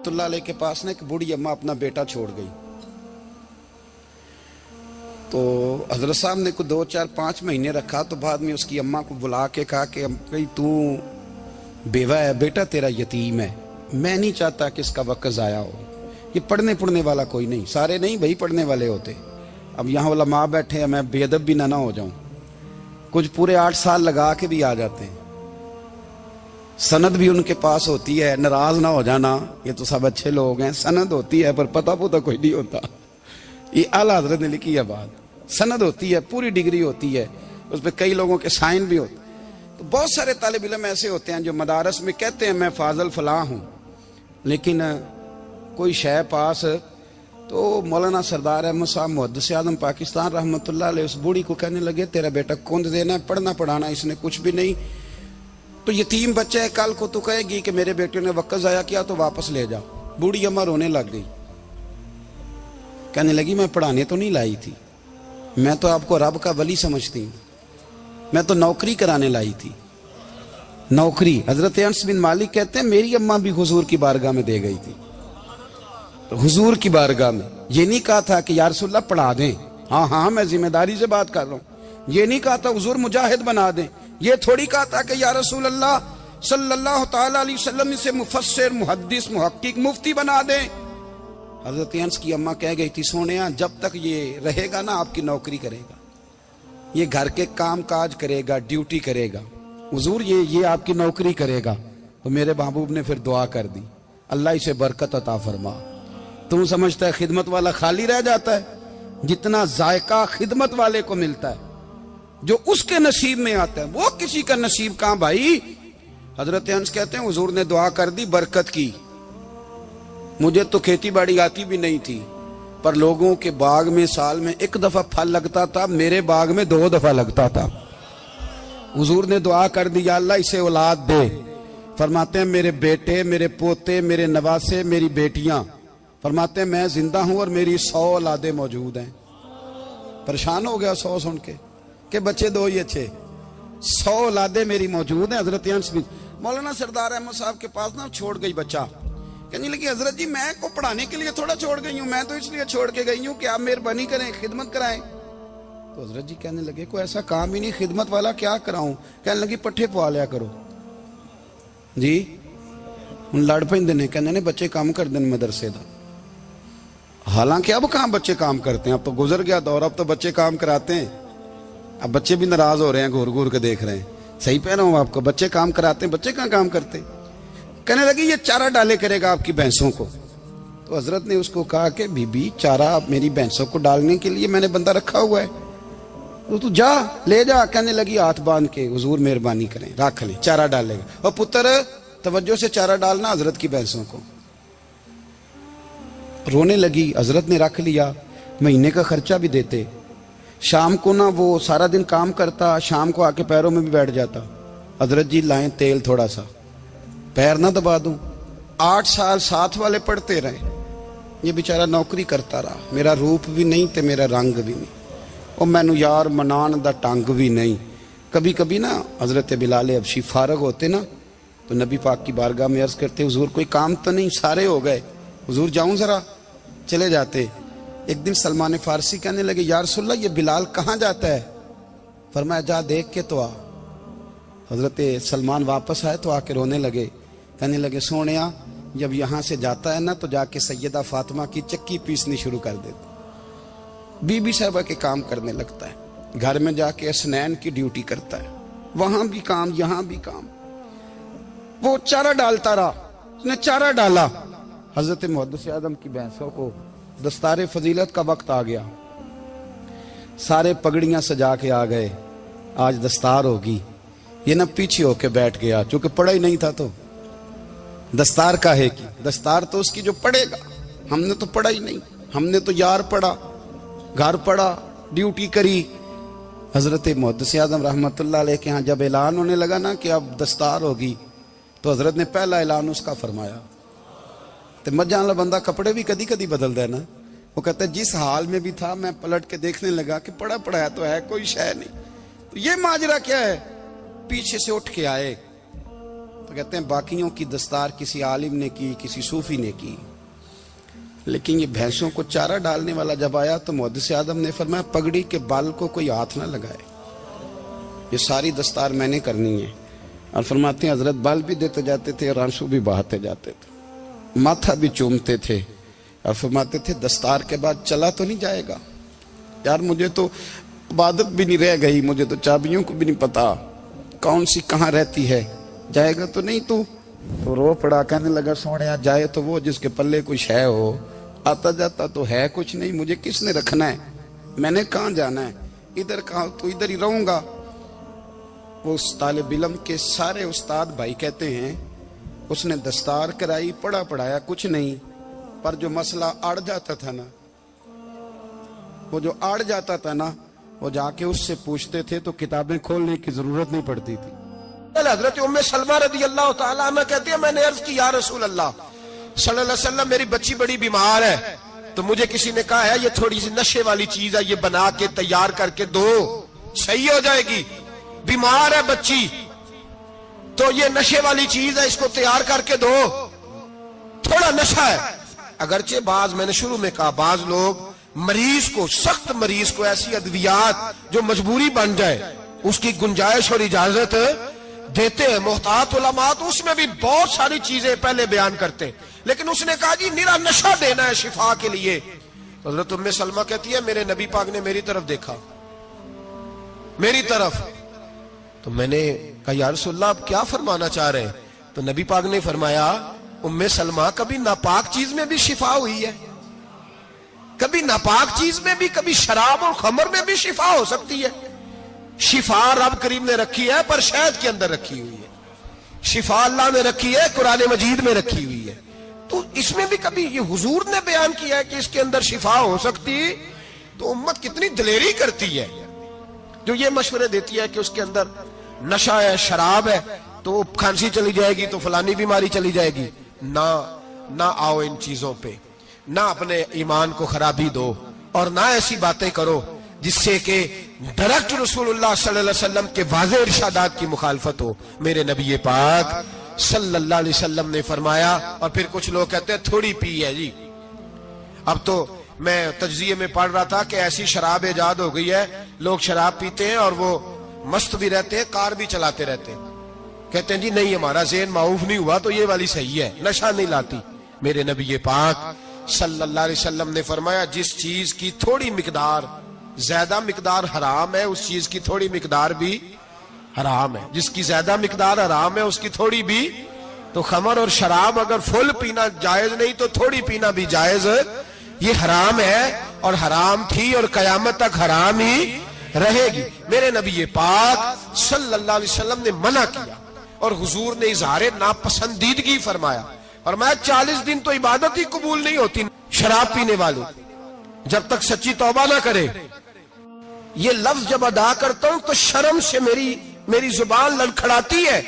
اللہ علیہ کے پاس نا ایک بوڑھی اماں اپنا بیٹا چھوڑ گئی. تو حضرت صاحب نے کو 2 4 5 مہینے رکھا. تو بعد میں اس کی اماں کو بلا کے کہا کہ تو بیوہ ہے, بیٹا تیرا یتیم ہے, میں نہیں چاہتا کہ اس کا وقت ضائع ہو. یہ پڑھنے والا کوئی نہیں, سارے نہیں بھائی پڑھنے والے ہوتے. اب یہاں علماء بیٹھے ہیں, میں بے ادب بھی نہ ہو جاؤں. کچھ پورے 8 سال لگا کے بھی آ جاتے ہیں, سند بھی ان کے پاس ہوتی ہے. ناراض نہ ہو جانا, یہ تو سب اچھے لوگ ہیں. سند ہوتی ہے پر پتہ کوئی نہیں ہوتا. یہ اعلیٰ حضرت نے لکھی ہے بات. سند ہوتی ہے, پوری ڈگری ہوتی ہے, اس پہ کئی لوگوں کے سائن بھی ہوتے. تو بہت سارے طالب علم ایسے ہوتے ہیں جو مدارس میں کہتے ہیں میں فاضل فلاں ہوں, لیکن کوئی شے پاس. تو مولانا سردار احمد صاحب محدث اعظم پاکستان رحمۃ اللہ علیہ اس بوڑھی کو کہنے لگے تیرا بیٹا کند دینا ہے, پڑھنا پڑھانا اس نے کچھ بھی نہیں. تو یتیم بچہ ہے, کل کو تو کہے گی کہ میرے بیٹے نے وقت ضائع کیا تو واپس لے جا. بوڑھی اماں رونے لگ گئی, کہنے لگی میں پڑھانے تو نہیں لائی تھی, میں تو آپ کو رب کا ولی سمجھتی ہوں, میں تو نوکری کرانے لائی تھی. نوکری. حضرت انس بن مالک کہتے ہیں میری اماں بھی حضور کی بارگاہ میں دے گئی تھی. حضور کی بارگاہ میں یہ نہیں کہا تھا کہ یا رسول اللہ پڑھا دیں, ہاں میں ذمہ داری سے بات کر رہا ہوں. یہ نہیں کہا تھا حضور مجاہد بنا دیں. یہ تھوڑی کہا تھا کہ یا رسول اللہ صلی اللہ تعالی علیہ وسلم سے مفسر, محدث, محقق, مفتی بنا دیں. حضرت انس کی اماں کہہ گئی تھی سونیا جب تک یہ رہے گا نا آپ کی نوکری کرے گا, یہ گھر کے کام کاج کرے گا, ڈیوٹی کرے گا. حضور یہ آپ کی نوکری کرے گا. تو میرے محبوب نے پھر دعا کر دی, اللہ اسے برکت عطا فرما. تم سمجھتا ہے خدمت والا خالی رہ جاتا ہے؟ جتنا ذائقہ خدمت والے کو ملتا ہے, جو اس کے نصیب میں آتا ہے, وہ کسی کا نصیب کہاں بھائی. حضرت انس کہتے ہیں حضور نے دعا کر دی, برکت کی. مجھے تو کھیتی باڑی آتی بھی نہیں تھی, پر لوگوں کے باغ میں سال میں 1 دفعہ پھل لگتا تھا, میرے باغ میں 2 دفعہ لگتا تھا. حضور نے دعا کر دی یا اللہ اسے اولاد دے. فرماتے ہیں میرے بیٹے, میرے پوتے, میرے نواسے, میری بیٹیاں. فرماتے ہیں میں زندہ ہوں اور میری 100 اولادیں موجود ہیں. پریشان ہو گیا 100 سن کے کہ بچے 2 ہی اچھے, 100 اولادیں میری موجود ہیں. حضرت انس بھی مولانا سردار احمد صاحب کے پاس نا چھوڑ گئی بچہ. کہنے لگی حضرت جی میں کو پڑھانے کے لیے تھوڑا چھوڑ گئی ہوں, میں تو اس لیے چھوڑ کے گئی ہوں کہ آپ مہربانی کریں, خدمت کرائیں. تو حضرت جی کہنے لگے کوئی ایسا کام ہی نہیں, خدمت والا کیا کراؤں. کہنے لگی پٹھے پوا لیا کرو. جی ہن لڑ پیندے نے, کہنے نے بچے کام کر دیں مدرسے دا. حالانکہ اب کہاں بچے کام کرتے ہیں, اب تو گزر گیا دور, اب تو بچے کام کراتے ہیں. اب بچے بھی ناراض ہو رہے ہیں, گھور گھور کے دیکھ رہے ہیں. صحیح پہ رہا ہوں آپ کو, بچے کام کراتے ہیں, بچے کہاں کام کرتے. کہنے لگی یہ چارہ ڈالے کرے گا آپ کی بھینسوں کو. تو حضرت نے اس کو کہا کہ بی بی چارہ میری بھینسوں کو ڈالنے کے لیے میں نے بندہ رکھا ہوا ہے, تو جا لے جا. کہنے لگی ہاتھ باندھ کے حضور مہربانی کریں رکھ لیں, چارہ ڈالے گا. اور پتر توجہ سے چارہ ڈالنا حضرت کی بھینسوں کو. رونے لگی. حضرت نے رکھ لیا, مہینے کا خرچہ بھی دیتے. شام کو نا وہ سارا دن کام کرتا, شام کو آ کے پیروں میں بھی بیٹھ جاتا. حضرت جی لائیں تیل تھوڑا سا, پیر نہ دبا دوں. 8 سال ساتھ والے پڑھتے رہے, یہ بیچارہ نوکری کرتا رہا. میرا روپ بھی نہیں تے میرا رنگ بھی نہیں, اور مینو یار منان دا ٹنگ بھی نہیں. کبھی کبھی نا حضرت بلال حبشی فارغ ہوتے نا تو نبی پاک کی بارگاہ میں عرض کرتے حضور کوئی کام تو نہیں, سارے ہو گئے, حضور جاؤں ذرا. چلے جاتے. ایک دن سلمان فارسی کہنے لگے یا رسول اللہ یہ بلال کہاں جاتا ہے. فرمایا جا دیکھ کے تو آ. حضرت سلمان واپس آئے تو آ کے رونے لگے. کہنے لگے سونیا جب یہاں سے جاتا ہے نا تو جا کے سیدہ فاطمہ کی چکی پیسنی شروع کر دیتا, بی بی صاحبہ کے کام کرنے لگتا ہے. گھر میں جا کے اسنین کی ڈیوٹی کرتا ہے, وہاں بھی کام یہاں بھی کام. وہ چارہ ڈالتا رہا, اس نے چارہ ڈالا. حضرت محدث اعظم کی بھینسوں کو دستار فضیلت کا وقت آ گیا, سارے پگڑیاں سجا کے آ گئے, آج دستار ہوگی. یہ نہ پیچھے ہو کے بیٹھ گیا, چونکہ پڑھا ہی نہیں تھا تو دستار کا ہے کہ دستار تو اس کی جو پڑھے گا. ہم نے تو پڑھا ہی نہیں, ہم نے تو یار پڑھا, گھر پڑھا, ڈیوٹی کری. حضرت محدث اعظم رحمۃ اللہ علیہ کے ہاں جب اعلان ہونے لگا نا کہ اب دستار ہوگی, تو حضرت نے پہلا اعلان اس کا فرمایا. تو مجھے والا بندہ کپڑے بھی کدی کدی بدل دے نا. وہ کہتا ہے جس حال میں بھی تھا میں پلٹ کے دیکھنے لگا کہ پڑھا پڑھایا تو ہے, کوئی شے نہیں. تو یہ ماجرا کیا ہے. پیچھے سے اٹھ کے آئے, تو کہتے ہیں باقیوں کی دستار کسی عالم نے کی, کسی صوفی نے کی, لیکن یہ بھینسوں کو چارہ ڈالنے والا جب آیا تو محدث اعظم نے فرمایا پگڑی کے بال کو کوئی ہاتھ نہ لگائے, یہ ساری دستار میں نے کرنی ہے. اور فرماتے ہیں حضرت بال بھی دیتے جاتے تھے اور آنسو بھی بہاتے جاتے تھے, ماتھا بھی چومتے تھے, اور فرماتے تھے دستار کے بعد چلا تو نہیں جائے گا یار, مجھے تو عبادت بھی نہیں رہ گئی, مجھے تو چابیوں کو بھی نہیں پتا کون سی کہاں رہتی ہے, جائے گا تو نہیں تو رو پڑا, کہنے لگا سونے جائے تو وہ جس کے پلے کچھ ہے ہو, آتا جاتا تو ہے کچھ نہیں, مجھے کس نے رکھنا ہے, میں نے کہاں جانا ہے, ادھر کہاں تو ادھر ہی رہوں گا. وہ اس طالب علم کے سارے استاد بھائی کہتے ہیں اس نے دستار کرائی, پڑھا پڑھایا کچھ نہیں, پر جو مسئلہ اڑ جاتا تھا نا, وہ جو اڑ جاتا تھا نا, وہ جا کے اس سے پوچھتے تھے تو کتابیں کھولنے کی ضرورت نہیں پڑتی تھی. حضرت ام سلمہ رضی اللہ تعالیٰ عنہ کہتی ہے میں نے عرض کی یا رسول اللہ صلی اللہ علیہ وسلم میری بچی بڑی بیمار ہے, تو مجھے کسی نے کہا ہے یہ تھوڑی سی نشے والی چیز ہے, یہ بنا کے تیار کر کے دو صحیح ہو جائے گی, بیمار ہے بچی تو یہ نشے والی چیز ہے, اس کو تیار کر کے دو, تھوڑا نشہ ہے. اگرچہ بعض, میں نے شروع میں کہا, بعض لوگ مریض کو, سخت مریض کو ایسی ادویات جو مجبوری بن جائے اس کی گنجائش اور اجازت دیتے ہیں. محتاط علماء تو اس میں بھی بہت ساری چیزیں پہلے بیان کرتے ہیں, لیکن اس نے کہا جی نرا نشہ دینا ہے شفا کے لیے. حضرت ام سلمہ کہتی ہے میرے نبی پاک نے میری طرف دیکھا, میری طرف, تو میں نے کہا یا رسول اللہ آپ کیا فرمانا چاہ رہے ہیں؟ تو نبی پاک نے فرمایا ام سلمہ کبھی ناپاک چیز میں بھی شفا ہوئی ہے, کبھی ناپاک چیز میں بھی, کبھی شراب اور خمر میں بھی شفا ہو سکتی ہے. شفا رب کریم نے رکھی ہے پر شہد کے اندر رکھی ہوئی ہے, شفا اللہ نے رکھی ہے قرآن مجید میں رکھی ہوئی ہے, تو اس میں بھی کبھی یہ حضور نے بیان کیا ہے کہ اس کے اندر شفا ہو سکتی, تو امت کتنی دلیری کرتی ہے جو یہ مشورے دیتی ہے کہ اس کے اندر نشہ ہے, شراب ہے, تو کھانسی چلی جائے گی تو فلانی بیماری چلی جائے گی. نہ آؤ ان چیزوں پہ, نہ اپنے ایمان کو خرابی دو, اور نہ ایسی باتیں کرو جس سے کہ ڈائریکٹ رسول اللہ صلی اللہ علیہ وسلم کے واضح ارشادات کی مخالفت ہو. میرے نبی پاک صلی اللہ علیہ وسلم نے فرمایا, اور پھر کچھ لوگ کہتے ہیں تھوڑی پی ہے جی. اب تو میں تجزیے میں پڑھ رہا تھا کہ ایسی شراب ایجاد ہو گئی ہے, لوگ شراب پیتے ہیں اور وہ مست بھی رہتے ہیں, کار بھی چلاتے رہتے ہیں, کہتے ہیں جی نہیں ہمارا ذہن معاف نہیں ہوا تو یہ والی صحیح ہے, نشہ نہیں لاتی. میرے نبی پاک صلی اللہ علیہ وسلم نے فرمایا جس چیز کی تھوڑی مقدار, زیادہ مقدار حرام ہے اس چیز کی تھوڑی مقدار بھی حرام ہے, جس کی زیادہ مقدار حرام ہے اس کی تھوڑی بھی. تو خمر اور شراب اگر فل پینا جائز نہیں تو تھوڑی پینا بھی جائز, یہ حرام ہے اور حرام تھی اور قیامت تک حرام ہی رہے گی. میرے نبی پاک صلی اللہ علیہ وسلم نے منع کیا اور حضور نے اظہار ناپسندیدگی فرمایا, اور میں 40 دن تو عبادت ہی قبول نہیں ہوتی شراب پینے والے جب تک سچی توبہ نہ کرے. یہ لفظ جب ادا کرتا ہوں تو شرم سے میری زبان لڑکھڑاتی ہے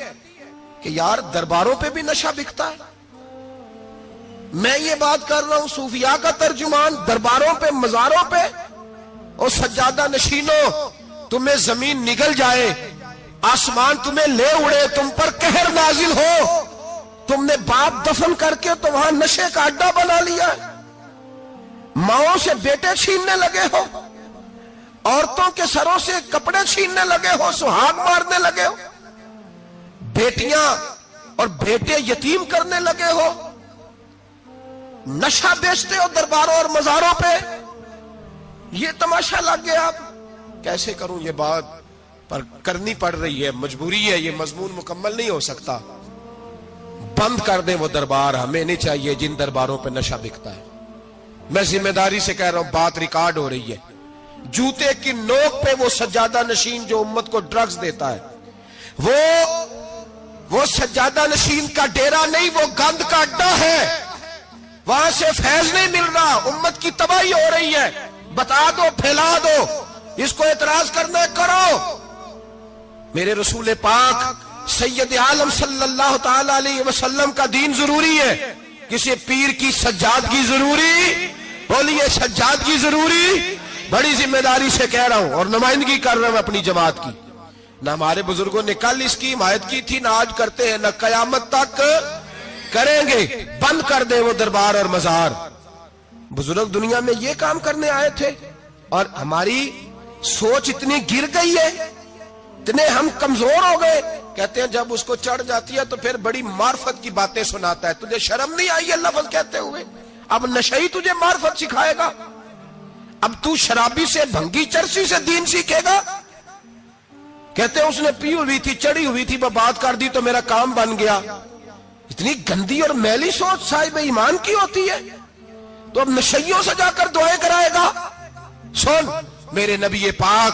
کہ یار درباروں پہ بھی نشہ بکتا ہے. میں یہ بات کر رہا ہوں صوفیاء کا ترجمان, درباروں پہ, مزاروں پہ, اور سجادہ نشینوں تمہیں زمین نگل جائے, آسمان تمہیں لے اڑے, تم پر قہر نازل ہو, تم نے باپ دفن کر کے تو وہاں نشے کا اڈا بنا لیا, ماؤں سے بیٹے چھیننے لگے ہو, عورتوں کے سروں سے کپڑے چھیننے لگے ہو, سہاگ مارنے لگے ہو, بیٹیاں اور بیٹے یتیم کرنے لگے ہو, نشہ بیچتے ہو درباروں اور مزاروں پہ. یہ تماشا لگ گیا. آپ کیسے کروں یہ بات, پر کرنی پڑ رہی ہے, مجبوری ہے, یہ مضمون مکمل نہیں ہو سکتا. بند کر دیں وہ دربار, ہمیں نہیں چاہیے جن درباروں پہ نشہ بکتا ہے. میں ذمہ داری سے کہہ رہا ہوں, بات ریکارڈ ہو رہی ہے. جوتے کی نوک پہ وہ سجادہ نشین جو امت کو ڈرگز دیتا ہے, وہ سجادہ نشین کا ڈیرا نہیں, وہ گند کا اڈا ہے, وہاں سے فیض نہیں مل رہا, امت کی تباہی ہو رہی ہے. بتا دو, پھیلا دو, اس کو اعتراض کرنا ہے کرو. میرے رسول پاک سید عالم صلی اللہ تعالی علیہ وسلم کا دین ضروری ہے, کسی پیر کی سجادگی ضروری, بولیے سجادگی ضروری. بڑی ذمہ داری سے کہہ رہا ہوں اور نمائندگی کر رہا ہوں اپنی جماعت کی. نہ ہمارے بزرگوں نے کل اس کی حمایت کی تھی، نہ آج کرتے ہیں، نہ قیامت تک کریں گے۔ بند کر دیں وہ دربار اور مزار۔ بزرگ دنیا میں یہ کام کرنے آئے تھے، اور ہماری سوچ اتنی گر گئی ہے، اتنے ہم کمزور ہو گئے۔ کہتے ہیں جب اس کو چڑھ جاتی ہے تو پھر بڑی معرفت کی باتیں سناتا ہے۔ تجھے شرم نہیں آئی یہ لفظ کہتے ہوئے؟ اب نشئی تجھے معرفت سکھائے گا؟ اب تو شرابی سے، بھنگی چرسی سے دین سیکھے گا؟ کہتے ہیں اس نے پی ہوئی تھی، چڑھی ہوئی تھی، وہ بات کر دی تو میرا کام بن گیا۔ اتنی گندی اور میلی سوچ صاحب ایمان کی ہوتی ہے، تو اب نشیوں سے جا کر دعائیں کرائے گا؟ سن، میرے نبی پاک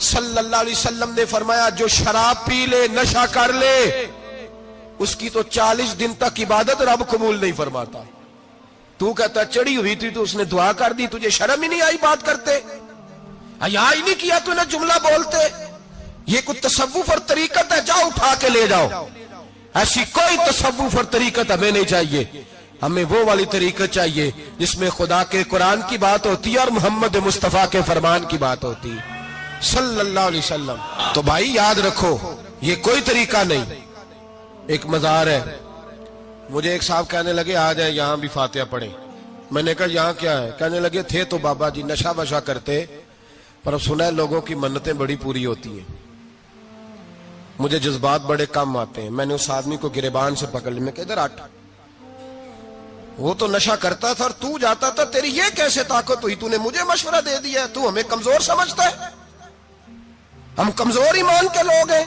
صلی اللہ علیہ وسلم نے فرمایا جو شراب پی لے، نشہ کر لے، اس کی تو 40 دن تک عبادت رب قبول نہیں فرماتا۔ تو کہتا چڑھی ہوئی تھی تو اس نے دعا کر دی، تجھے شرم ہی نہیں آئی بات کرتے؟ حیا ہی نہیں کیا تو نے جملہ بولتے؟ یہ کوئی تصوف اور طریقت ہے؟ جاؤ اٹھا کے لے جاؤ۔ ایسی کوئی تصوف اور طریقت ہمیں نہیں چاہیے، ہمیں وہ والی طریقت چاہیے جس میں خدا کے قرآن کی بات ہوتی ہے اور محمد مصطفیٰ کے فرمان کی بات ہوتی ہے صلی اللہ علیہ وسلم۔ تو بھائی یاد رکھو، یہ کوئی طریقہ نہیں۔ ایک مزار ہے، مجھے ایک صاحب کہنے لگے آ جائیں یہاں بھی فاتحہ پڑھیں۔ میں نے کہا یہاں کیا ہے؟ کہنے لگے تھے تو بابا جی نشہ وشا کرتے، پر اب سنا ہے لوگوں کی منتیں بڑی پوری ہوتی ہیں۔ مجھے جذبات بڑے کم آتے ہیں۔ میں نے اس آدمی کو گریبان سے پکڑ لی، میں کہ ادھر ہٹ، وہ تو نشہ کرتا تھا اور تو جاتا تھا، تیری یہ کیسے طاقت ہوئی؟ تو نے مجھے مشورہ دے دیا، تو ہمیں کمزور سمجھتا ہے؟ ہم کمزور ایمان کے لوگ ہیں،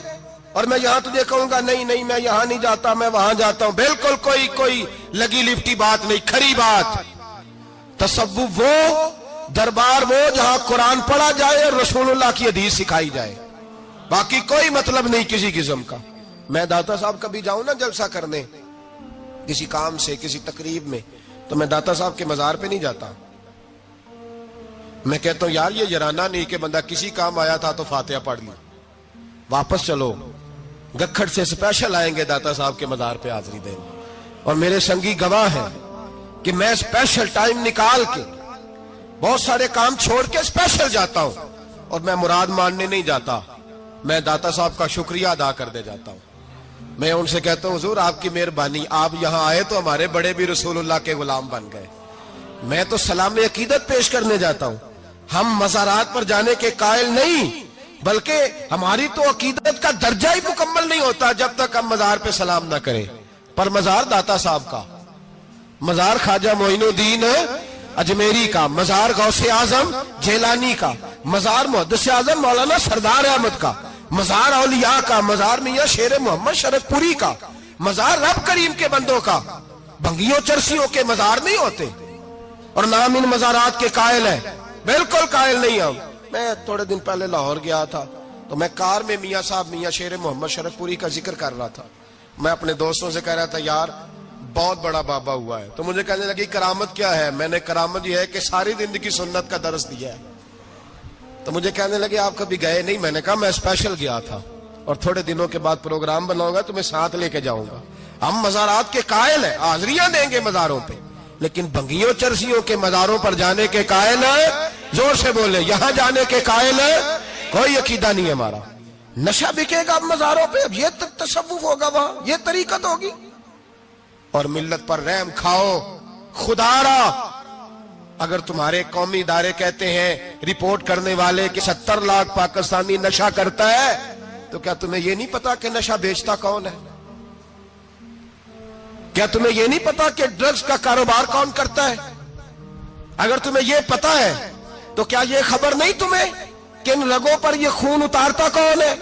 اور میں یہاں تجھے کہوں گا نہیں نہیں میں یہاں نہیں جاتا، میں وہاں جاتا ہوں۔ بالکل کوئی لگی لفٹی بات نہیں، کھری بات۔ تصوف وہ، دربار وہ جہاں قرآن پڑھا جائے اور رسول اللہ کی حدیث سکھائی جائے، باقی کوئی مطلب نہیں کسی قسم کا۔ میں داتا صاحب کبھی جاؤں نا جلسہ کرنے کسی کام سے، کسی تقریب میں، تو میں داتا صاحب کے مزار پہ نہیں جاتا۔ میں کہتا ہوں یار یہ یرانہ نہیں کہ بندہ کسی کام آیا تھا تو فاتحہ پڑھ لی، واپس چلو گکھڑ سے اسپیشل آئیں گے داتا صاحب کے مزار پہ حاضری دینے۔ اور میرے سنگی گواہ ہیں کہ میں اسپیشل ٹائم نکال کے بہت سارے کام چھوڑ کے اسپیشل جاتا ہوں، اور میں مراد ماننے نہیں جاتا، میں داتا صاحب کا شکریہ ادا کر دے جاتا ہوں۔ میں ان سے کہتا ہوں حضور آپ کی مہربانی، آپ یہاں آئے تو ہمارے بڑے بھی رسول اللہ کے غلام بن گئے۔ میں تو سلام عقیدت پیش کرنے جاتا ہوں۔ ہم مزارات پر جانے کے قائل نہیں، بلکہ ہماری تو عقیدت کا درجہ ہی مکمل نہیں ہوتا جب تک ہم مزار پہ سلام نہ کریں۔ پر مزار داتا صاحب کا، مزار خواجہ معین الدین اجمیری کا، مزار غوث اعظم جیلانی کا، مزار محدث اعظم مولانا سردار احمد کا، مزار اولیاء کا، مزار میاں شیر محمد شرک پوری کا، مزار رب کریم کے بندوں کا۔ بھنگیوں چرسیوں کے مزار نہیں ہوتے، اور نام ان مزارات کے قائل ہے، بالکل قائل نہیں ہم۔ میں تھوڑے دن پہلے لاہور گیا تھا، تو میں کار میں میاں صاحب میاں شیر محمد شرک پوری کا ذکر کر رہا تھا۔ میں اپنے دوستوں سے کہہ رہا تھا یار بہت بڑا بابا ہوا ہے، تو مجھے کہنے لگی کرامت کیا ہے؟ میں نے کرامت یہ ہے کہ ساری زندگی سنت کا درس دیا ہے۔ تو مجھے کہنے لگے آپ کبھی گئے نہیں؟ میں نے کہا میں اسپیشل گیا تھا، اور تھوڑے دنوں کے بعد پروگرام بناؤں گا تو میں ساتھ لے کے جاؤں گا۔ ہم مزارات کے قائل ہیں، حاضریاں دیں گے مزاروں پہ، لیکن بھنگیوں چرسیوں کے مزاروں پر جانے کے قائل ہیں؟ زور سے بولے، یہاں جانے کے قائل ہیں؟ کوئی عقیدہ نہیں ہے ہمارا۔ نشہ بکے گا اب مزاروں پہ، اب یہ تصوف ہوگا وہاں، یہ طریقت ہوگی؟ اور ملت پر رحم کھاؤ خدا را۔ اگر تمہارے قومی ادارے کہتے ہیں رپورٹ کرنے والے کہ 70 لاکھ پاکستانی نشہ کرتا ہے، تو کیا تمہیں یہ نہیں پتا کہ نشہ بیچتا کون ہے؟ کیا تمہیں یہ نہیں پتا کہ ڈرگز کا کاروبار کون کرتا ہے؟ اگر تمہیں یہ پتا ہے تو کیا یہ خبر نہیں تمہیں کہ ان رگوں پر یہ خون اتارتا کون ہے؟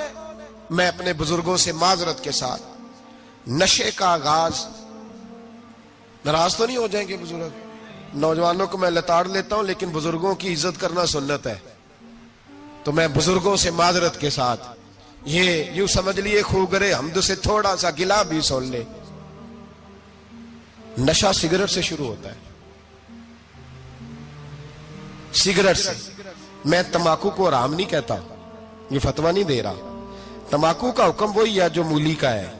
میں اپنے بزرگوں سے معذرت کے ساتھ، نشے کا آغاز، ناراض تو نہیں ہو جائیں گے بزرگ، نوجوانوں کو میں لتاڑ لیتا ہوں لیکن بزرگوں کی عزت کرنا سنت ہے، تو میں بزرگوں سے معذرت کے ساتھ یہ یوں سمجھ لیے خوگرے حمد سے تھوڑا سا گلا بھی سن لے۔ نشہ سگریٹ سے شروع ہوتا ہے، سگریٹ سے۔ میں تمباکو کو حرام نہیں کہتا، یہ فتویٰ نہیں دے رہا۔ تمباکو کا حکم وہی ہے جو مولی کا ہے،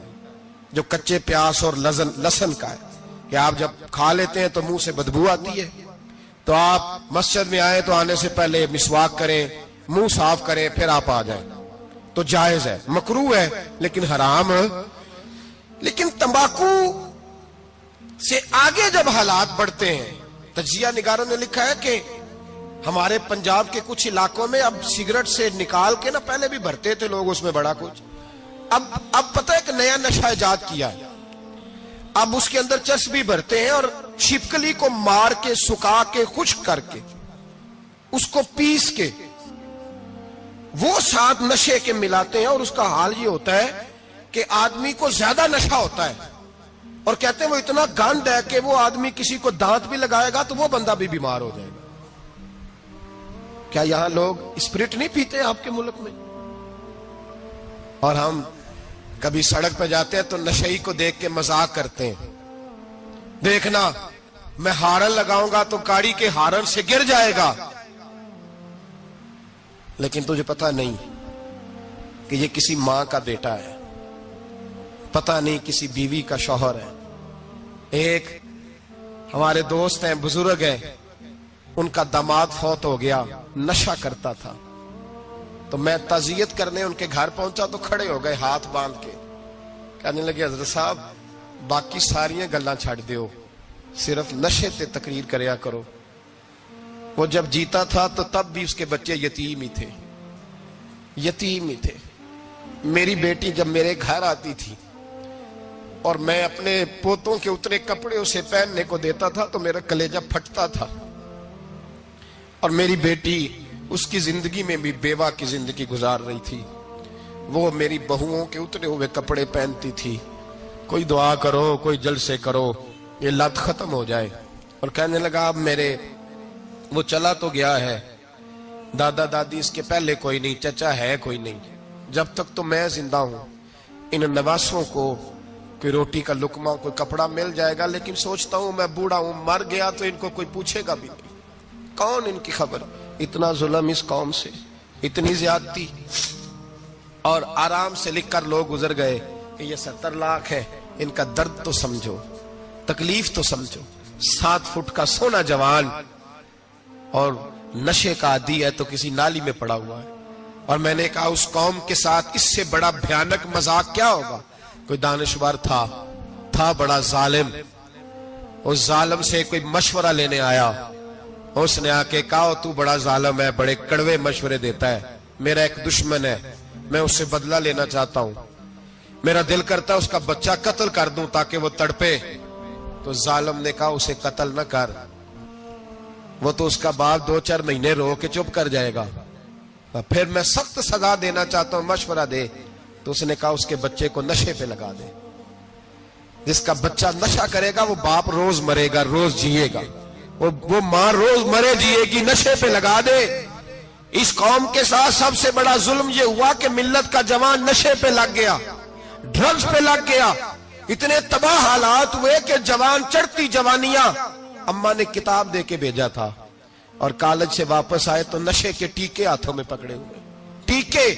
جو کچے پیاز اور لہسن کا ہے، کہ آپ جب کھا لیتے ہیں تو منہ سے بدبو آتی ہے، تو آپ مسجد میں آئے تو آنے سے پہلے مسواک کریں، منہ صاف کریں، پھر آپ آ جائیں۔ تو جائز ہے، مکروہ ہے لیکن حرام. لیکن تمباکو سے آگے جب حالات بڑھتے ہیں، تجزیہ نگاروں نے لکھا ہے کہ ہمارے پنجاب کے کچھ علاقوں میں اب سگریٹ سے نکال کے نا، پہلے بھی بھرتے تھے لوگ اس میں بڑا کچھ، اب پتہ ہے کہ نیا نشہ ایجاد کیا ہے. اب اس کے اندر چرس بھی بھرتے ہیں اور چھپکلی کو مار کے، سکھا کے، خشک کر کے، اس کو پیس کے وہ ساتھ نشے کے ملاتے ہیں، اور اس کا حال یہ ہوتا ہے کہ آدمی کو زیادہ نشہ ہوتا ہے، اور کہتے ہیں وہ اتنا گند ہے کہ وہ آدمی کسی کو دانت بھی لگائے گا تو وہ بندہ بھی بیمار ہو جائے گا. کیا یہاں لوگ اسپرٹ نہیں پیتے آپ کے ملک میں؟ اور ہم کبھی سڑک پہ جاتے ہیں تو نشئی کو دیکھ کے مذاق کرتے ہیں، دیکھنا میں ہارن لگاؤں گا تو گاڑی کے ہارن سے گر جائے گا. لیکن تجھے پتہ نہیں کہ یہ کسی ماں کا بیٹا ہے، پتہ نہیں کسی بیوی کا شوہر ہے. ایک ہمارے دوست ہیں، بزرگ ہیں، ان کا داماد فوت ہو گیا، نشہ کرتا تھا. تو میں تعزیت کرنے ان کے گھر پہنچا تو کھڑے ہو گئے ہاتھ باندھ کے، کہنے لگے حضرت صاحب باقی ساریاں گلاں چھڑ دیو، صرف نشے تے تقریر کریا کرو. وہ جب جیتا تھا تو تب بھی اس کے بچے یتیم ہی تھے، یتیم ہی تھے. میری بیٹی جب میرے گھر آتی تھی اور میں اپنے پوتوں کے اترے کپڑے اسے پہننے کو دیتا تھا تو میرا کلیجہ پھٹتا تھا. اور میری بیٹی اس کی زندگی میں بھی بیوہ کی زندگی گزار رہی تھی، وہ میری بہوؤں کے اترے ہوئے کپڑے پہنتی تھی. کوئی دعا کرو، کوئی جلسے کرو، یہ لت ختم ہو جائے. اور کہنے لگا اب میرے وہ چلا تو گیا ہے، دادا دادی اس کے پہلے کوئی نہیں، چچا ہے کوئی نہیں، جب تک تو میں زندہ ہوں ان نواسوں کو کوئی روٹی کا لقمہ، کوئی کپڑا مل جائے گا. لیکن سوچتا ہوں میں بوڑھا ہوں، مر گیا تو ان کو کوئی پوچھے گا بھی نہیں، کون ان کی خبر. اتنا ظلم اس قوم سے، اتنی زیادتی. اور آرام سے لکھ کر لوگ گزر گئے کہ یہ 70 لاکھ ہے، ان کا درد تو سمجھو، تکلیف تو سمجھو. 7 فٹ کا سونا جوان اور نشے کا عادی ہے تو کسی نالی میں پڑا ہوا ہے. اور میں نے کہا اس قوم کے ساتھ اس سے بڑا بھیانک مذاق کیا ہوگا. کوئی دانشور تھا بڑا ظالم، اس ظالم سے کوئی مشورہ لینے آیا، اس نے آ کے کہا تو بڑا ظالم ہے، بڑے کڑوے مشورے دیتا ہے، میرا ایک دشمن ہے، میں اس سے بدلہ لینا چاہتا ہوں، میرا دل کرتا ہے اس کا بچہ قتل کر دوں تاکہ وہ تڑپے. تو ظالم نے کہا اسے قتل نہ کر، وہ تو اس کا باپ 2-4 مہینے رو کے چپ کر جائے گا. پھر میں سخت سزا دینا چاہتا ہوں، مشورہ دے. تو اس نے کہا اس کے بچے کو نشے پہ لگا دے. جس کا بچہ نشہ کرے گا وہ باپ روز مرے گا، روز جیے گا، وہ ماں روز مرے جیے گی، نشے پہ لگا دے. اس قوم کے ساتھ سب سے بڑا ظلم یہ ہوا کہ ملت کا جوان نشے پہ لگ گیا، ڈرگز پہ لگ گیا. اتنے تباہ حالات ہوئے کہ جوان چڑھتی جوانیاں، اماں نے کتاب دے کے بھیجا تھا اور کالج سے واپس آئے تو نشے کے ٹیکے ہاتھوں میں پکڑے ہوئے، ٹیکے.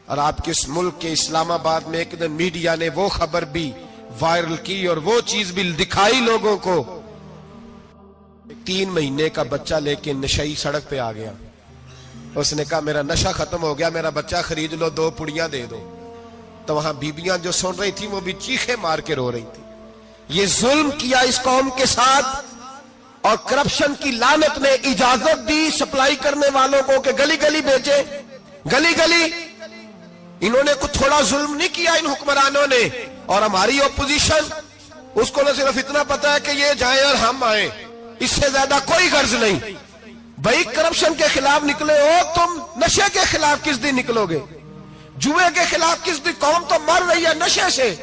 اور آپ کے اس ملک کے اسلام آباد میں ایک دن میڈیا نے وہ خبر بھی وائرل کی اور وہ چیز بھی دکھائی لوگوں کو. 3 مہینے کا بچہ لے کے نشئی سڑک پہ آ گیا. اس نے کہا میرا نشہ ختم ہو گیا، میرا بچہ خرید لو، 2 پڑیاں دے دو. تو وہاں بیبیاں جو سن رہی تھی وہ بھی چیخے مار کے رو رہی تھی. یہ ظلم کیا اس قوم کے ساتھ، اور کرپشن کی لعنت نے اجازت دی سپلائی کرنے والوں کو کہ گلی گلی بیچے، گلی گلی. انہوں نے کچھ تھوڑا ظلم نہیں کیا ان حکمرانوں نے. اور ہماری اپوزیشن، اس کو نہ صرف اتنا پتا ہے کہ یہ جائیں اور ہم آئیں، اس سے زیادہ کوئی غرض نہیں. بھائی کرپشن کے خلاف نکلے ہو تم، نشے کے خلاف کس دن نکلو گے؟ جوئے کے خلاف کس دن؟ قوم تو مر رہی ہے نشے سے،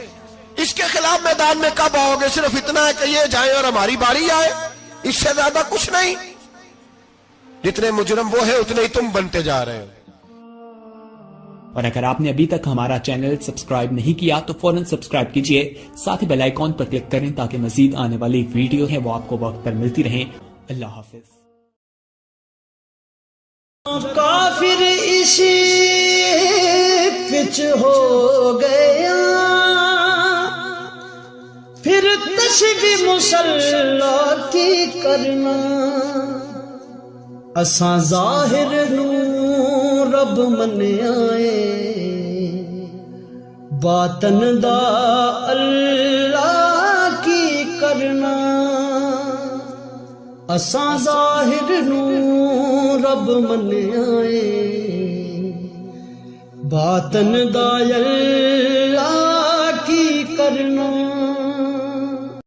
اس کے خلاف میدان میں کب آؤ گے؟ صرف اتنا ہے کہ یہ جائیں اور ہماری باری آئے، اس سے زیادہ کچھ نہیں. جتنے مجرم وہ ہیں اتنے ہی تم بنتے جا رہے ہو. اور اگر آپ نے ابھی تک ہمارا چینل سبسکرائب نہیں کیا تو فوراً سبسکرائب کیجئے، ساتھ ہی بیل آئیکن پر کلک کریں تاکہ مزید آنے والی ویڈیو ہے وہ آپ کو وقت پر ملتی رہیں. اللہ حافظ. کافر اسی پچ ہو گیا، پھر تشبیہ مسلح کی کرنا، اساں ظاہر نوں رب من آئے باطن دا اللہ کی کرنا اساں ظاہر نو رب منیا اے باطن دا اللہ